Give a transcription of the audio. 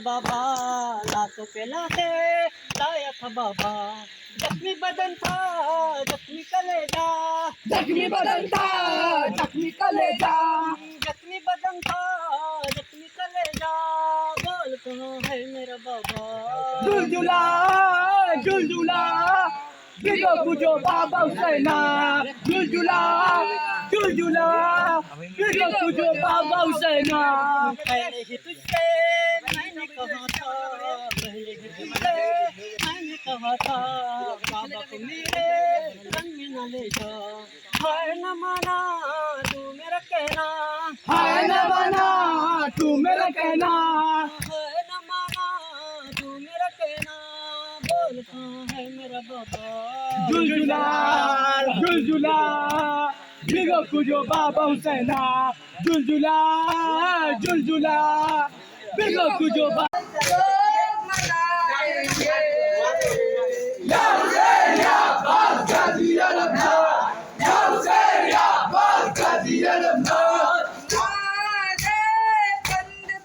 बाबा लातों पे लाते लाया था बाबा। जख्मी बदन था जख्मी कलेजा, जख्मी बदन था जख्मी कलेजा, जख्मी बदन था जख्मी कलेजा। बोल कहाँ है मेरा बाबा। जुलजुला जुलजुला बिगो बुझो बाबा हुसैना, जुलजुला जुलजुला बिगो बुझो बाबा हुसैना। पहले ही तुझसे मैंने कहा था, पहले ही तुझसे मैंने कहा था, बाबा को मेरे रंग में न ले जा। हाय न माना तू मेरा कहना, हाय न माना तू मेरा कहना, हाय न माना तू मेरा कहना। बोल कहाँ है मेरा बाबा। जुलजुला जुलजुला बिगो बुझो बाबा हुसैना, जुलजुला जुलजुला बिगो बुझो बाबा। पंडित